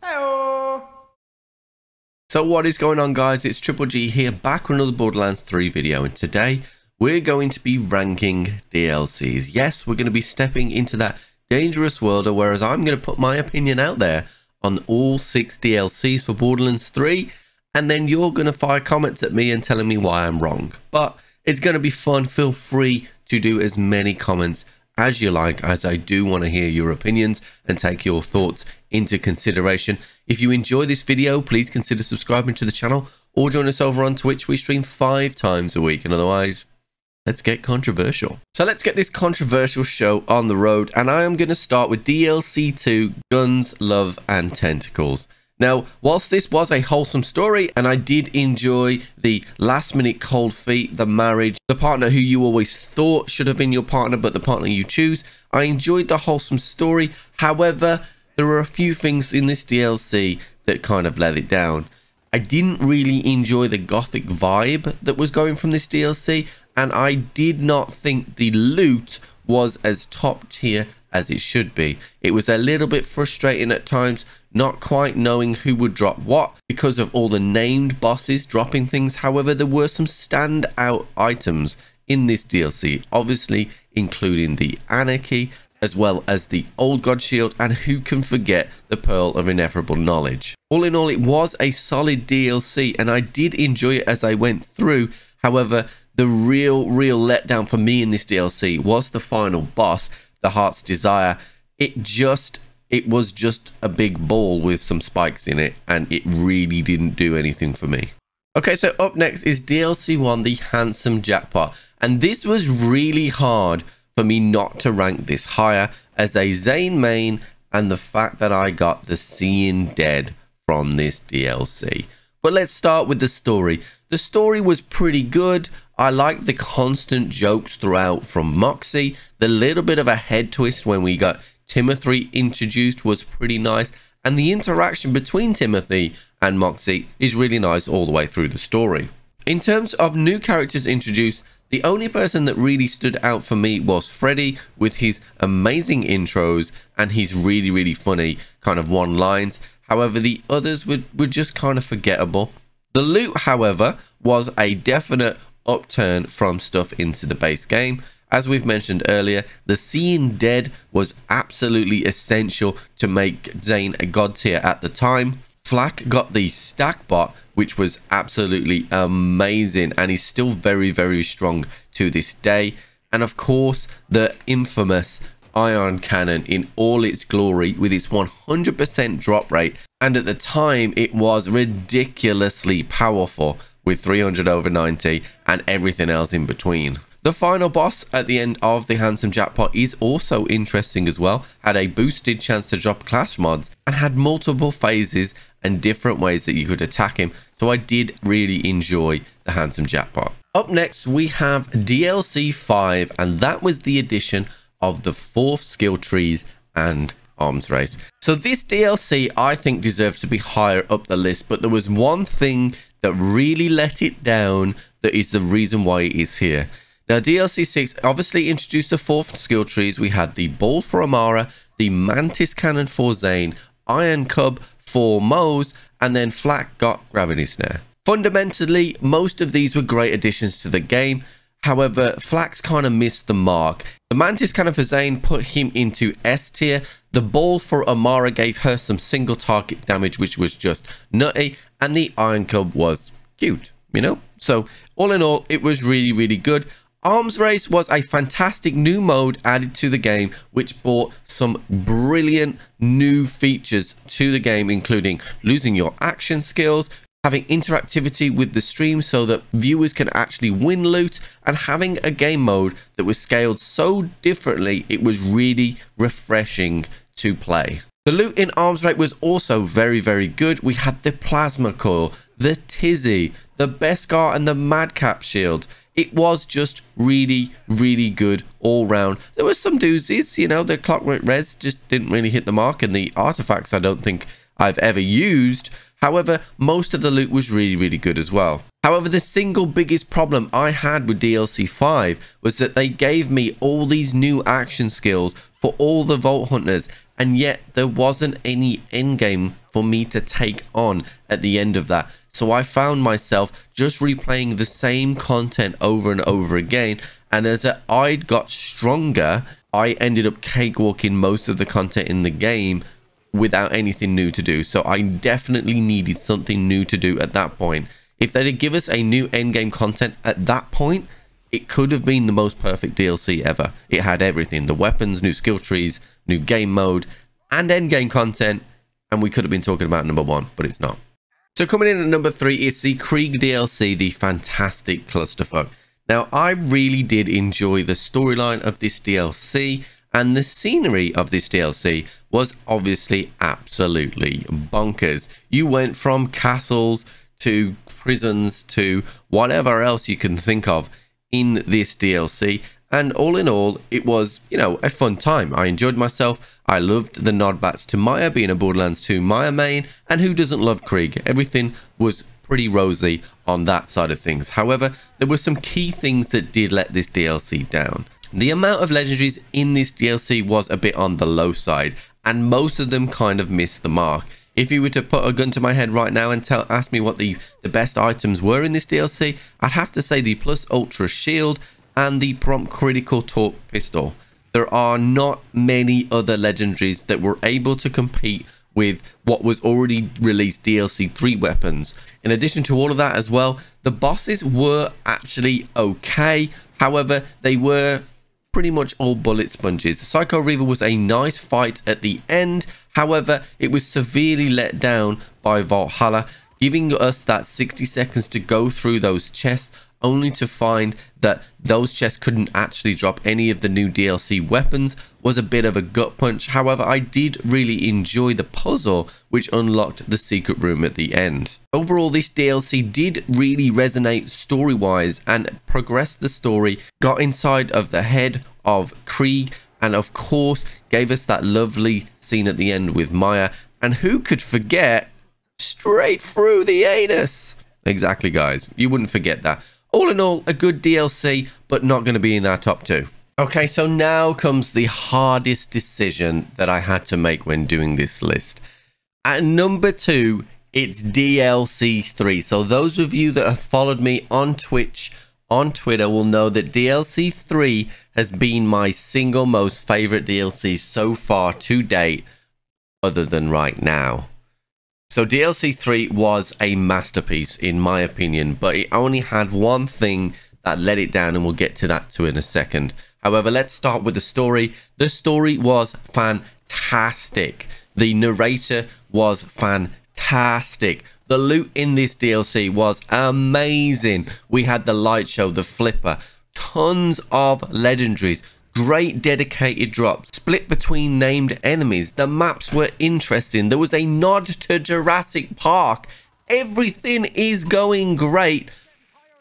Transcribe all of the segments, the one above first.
Hello. So what is going on, guys? It's Triple G here, back with another Borderlands 3 video, and today we're going to be ranking DLCs. Yes, we're going to be stepping into that dangerous world, whereas I'm going to put my opinion out there on all 6 DLCs for Borderlands 3, and then you're going to fire comments at me and telling me why I'm wrong. But it's going to be fun. Feel free to do as many comments as you like, as I do want to hear your opinions and take your thoughts into consideration. If you enjoy this video, please consider subscribing to the channel or join us over on Twitch. We stream 5 times a week, and otherwise, let's get controversial. So let's get this controversial show on the road, and I am going to start with DLC 2, Guns, Love and Tentacles. Now, whilst this was a wholesome story, and I did enjoy the last minute cold feet, the marriage, the partner who you always thought should have been your partner, but the partner you choose, I enjoyed the wholesome story. However, there were a few things in this DLC that kind of let it down. I didn't really enjoy the gothic vibe that was going from this DLC, and I did not think the loot was as top tier as it should be. It was a little bit frustrating at times, not quite knowing who would drop what because of all the named bosses dropping things. However, there were some standout items in this DLC, obviously including the Anarchy, as well as the Old God Shield, and who can forget the Pearl of Ineffable Knowledge. All in all, it was a solid DLC, and I did enjoy it as I went through. However, the real letdown for me in this DLC was the final boss, the Heart's Desire. It was just a big ball with some spikes in it, and it really didn't do anything for me. Okay, so up next is DLC 1, the Handsome Jackpot, and this was really hard for me not to rank this higher as a Zane main, and the fact that I got the Seeing Dead from this DLC. But let's start with the story. The story was pretty good. I liked the constant jokes throughout from Moxie. The little bit of a head twist when we got Timothy introduced was pretty nice, and the interaction between Timothy and Moxie is really nice all the way through the story. In terms of new characters introduced, the only person that really stood out for me was Freddy, with his amazing intros and his really funny kind of one-lines. However, the others were just kind of forgettable. The loot, however, was a definite upturn from stuff into the base game. As we've mentioned earlier, the Seeing Dead was absolutely essential to make Zane a god tier at the time. Flak got the stack bot, which was absolutely amazing, and is still very strong to this day. And of course, the infamous ion cannon in all its glory, with its 100% drop rate, and at the time it was ridiculously powerful with 300 over 90 and everything else in between. The final boss at the end of the Handsome Jackpot is also interesting as well. Had a boosted chance to drop class mods and had multiple phases and different ways that you could attack him. So I did really enjoy the Handsome Jackpot. Up next, we have DLC 5, and that was the addition of the 4th skill trees and arms race. So this DLC I think deserves to be higher up the list, but there was one thing that really let it down that is the reason why it is here. Now, DLC 6 obviously introduced the 4th skill trees. We had the ball for Amara, the mantis cannon for Zane, iron cub for Mose, and then Flak got gravity snare. Fundamentally, most of these were great additions to the game. However, Flak's kind of missed the mark. The mantis cannon for Zane put him into S tier. The ball for Amara gave her some single target damage, which was just nutty, and the iron cub was cute, you know? So all in all, it was really good. Arms Race was a fantastic new mode added to the game, which brought some brilliant new features to the game, including losing your action skills, having interactivity with the stream so that viewers can actually win loot, and having a game mode that was scaled so differently it was really refreshing to play. The loot in Arms Race was also very good. We had the plasma coil, the Tizzy, the Beskar, and the Madcap shield. It was just really good all round. There were some doozies, you know, the Clockwork Reds just didn't really hit the mark, and the artifacts I don't think I've ever used. However, most of the loot was really good as well. However, the single biggest problem I had with DLC 5 was that they gave me all these new action skills for all the Vault Hunters, and yet there wasn't any endgame for me to take on at the end of that. So I found myself just replaying the same content over and over again, and as I got stronger, I ended up cakewalking most of the content in the game without anything new to do. So I definitely needed something new to do at that point. If they'd have given us a new endgame content at that point, it could have been the most perfect DLC ever. It had everything: the weapons, new skill trees, new game mode, and endgame content, and we could have been talking about number 1, but it's not. So coming in at number 3 is the Krieg DLC, the Fantastic Clusterfuck. Now, I really did enjoy the storyline of this DLC, and the scenery of this DLC was obviously absolutely bonkers. You went from castles to prisons to whatever else you can think of in this DLC, and all in all, it was, you know, a fun time. I enjoyed myself. I loved the nodbacks to Maya, being a Borderlands 2 Maya main, and who doesn't love Krieg? Everything was pretty rosy on that side of things. However, there were some key things that did let this DLC down. The amount of legendaries in this DLC was a bit on the low side, and most of them kind of missed the mark. If you were to put a gun to my head right now and ask me what the best items were in this DLC, I'd have to say the Plus Ultra Shield and the Prompt Critical Torque Pistol. There are not many other legendaries that were able to compete with what was already released DLC 3 weapons. In addition to all of that as well, the bosses were actually okay. However, they were pretty much all bullet sponges. The Psycho Reaver was a nice fight at the end. However, it was severely let down by Valhalla, giving us that 60 seconds to go through those chests, only to find that those chests couldn't actually drop any of the new DLC weapons. Was a bit of a gut punch. However, I did really enjoy the puzzle which unlocked the secret room at the end. Overall, this DLC did really resonate story-wise and progressed the story, got inside of the head of Krieg, and of course gave us that lovely scene at the end with Maya. And who could forget, straight through the anus? Exactly, guys, you wouldn't forget that. All in all, a good DLC, but not going to be in our top 2. Okay, so now comes the hardest decision that I had to make when doing this list. At number 2, it's DLC 3. So those of you that have followed me on Twitch, on Twitter, will know that DLC 3 has been my single most favorite DLC so far to date, other than right now. So DLC 3 was a masterpiece in my opinion, but it only had one thing that let it down, and we'll get to that in a second. However, let's start with the story. The story was fantastic. The narrator was fantastic. The loot in this DLC was amazing. We had the light show, the flipper, tons of legendaries, great dedicated drops, split between named enemies. The maps were interesting. There was a nod to Jurassic Park. Everything is going great,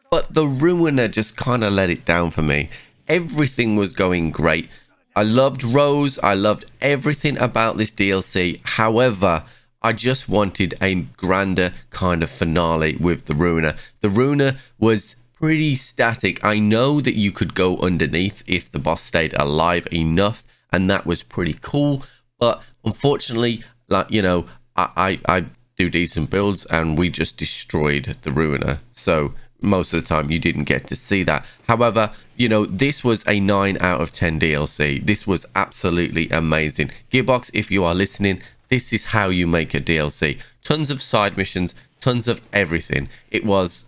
but the r.y.n.a.h just kind of let it down for me. Everything was going great. I loved Rose. I loved everything about this DLC. However, I just wanted a grander kind of finale with the r.y.n.a.h. The r.y.n.a.h was pretty static. I know that you could go underneath if the boss stayed alive enough, and that was pretty cool, but unfortunately, like, you know, I do decent builds and we just destroyed the r.y.n.a.h, so most of the time you didn't get to see that. However, you know, this was a 9 out of 10 DLC. This was absolutely amazing. Gearbox, if you are listening, this is how you make a DLC. Tons of side missions, tons of everything. It was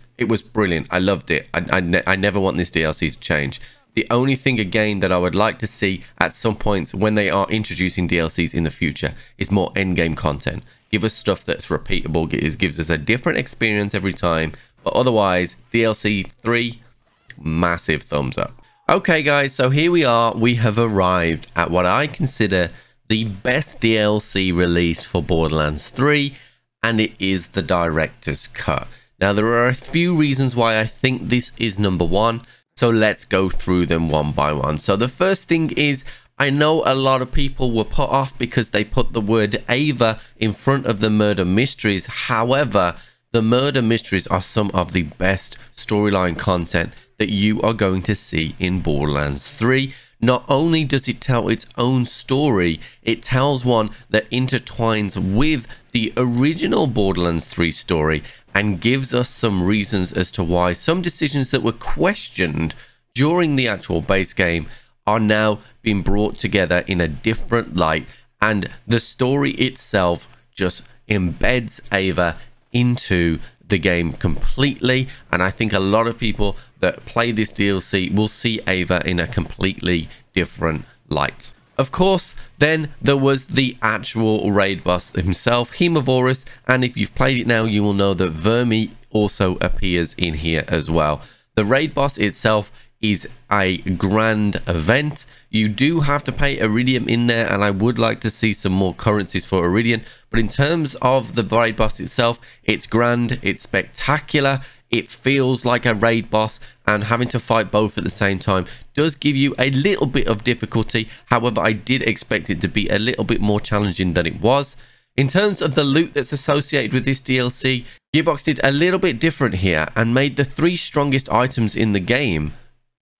brilliant. I loved it. I never want this DLC to change. The only thing, again, that I would like to see at some points when they are introducing DLCs in the future is more endgame content. Give us stuff that's repeatable, gives us a different experience every time. But otherwise, DLC 3, massive thumbs up. Okay, guys, so here we are. We have arrived at what I consider the best DLC release for Borderlands 3, and it is the director's cut. Now, there are a few reasons why I think this is number 1, so let's go through them one by one. So the first thing is, I know a lot of people were put off because they put the word Ava in front of the murder mysteries. However, the murder mysteries are some of the best storyline content that you are going to see in Borderlands 3. not only does it tell its own story, it tells one that intertwines with the original Borderlands 3 story and gives us some reasons as to why some decisions that were questioned during the actual base game are now being brought together in a different light, and the story itself just embeds Ava into the game completely. And I think a lot of people that play this DLC will see Ava in a completely different light. Of course, then there was the actual raid boss himself, Hemovorus, and if you've played it now, you will know that Vermi also appears in here as well. The raid boss itself is a grand event. You do have to pay Iridium in there, and I would like to see some more currencies for Iridium, but in terms of the raid boss itself, it's grand, it's spectacular, it feels like a raid boss, and having to fight both at the same time does give you a little bit of difficulty. However, I did expect it to be a little bit more challenging than it was. In terms of the loot that's associated with this DLC, Gearbox did a little bit different here and made the 3 strongest items in the game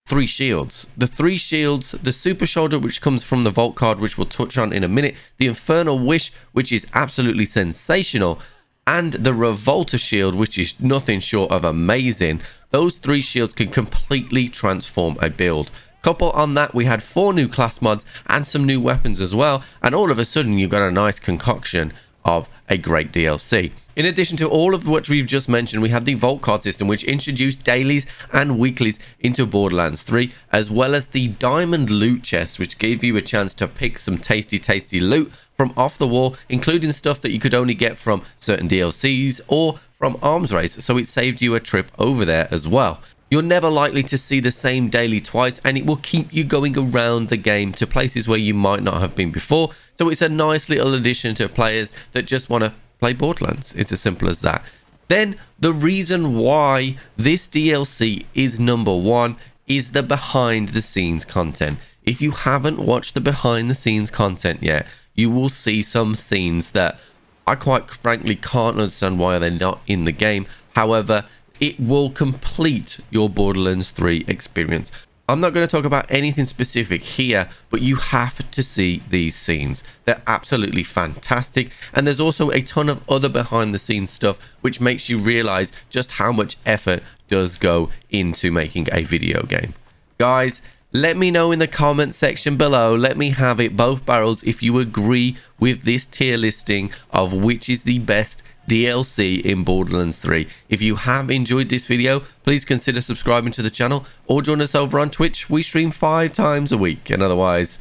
3 shields. The 3 shields, the Super Shoulder, which comes from the Vault card, which we'll touch on in a minute, the Infernal Wish, which is absolutely sensational, and the Revolter Shield, which is nothing short of amazing. Those 3 shields can completely transform a build. Couple on that, we had 4 new class mods and some new weapons as well, and all of a sudden you've got a nice concoction of a great DLC. In addition to all of what we've just mentioned, we have the Vault card system, which introduced dailies and weeklies into Borderlands 3, as well as the Diamond Loot Chest, which gave you a chance to pick some tasty loot from off the wall, including stuff that you could only get from certain DLCs or from Arms Race, so it saved you a trip over there as well. You're never likely to see the same daily twice, and it will keep you going around the game to places where you might not have been before. So it's a nice little addition to players that just want to play Borderlands. It's as simple as that. Then the reason why this DLC is #1 is the behind the scenes content. If you haven't watched the behind the scenes content yet, you will see some scenes that I quite frankly can't understand why they're not in the game. However, it will complete your Borderlands 3 experience. I'm not going to talk about anything specific here, but you have to see these scenes. They're absolutely fantastic, and there's also a ton of other behind the scenes stuff which makes you realize just how much effort does go into making a video game. Guys, let me know in the comment section below. Let me have it both barrels if you agree with this tier listing of which is the best DLC in Borderlands 3. If you have enjoyed this video, please consider subscribing to the channel or join us over on Twitch. We stream 5 times a week, and otherwise,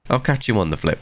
I'll catch you on the flip.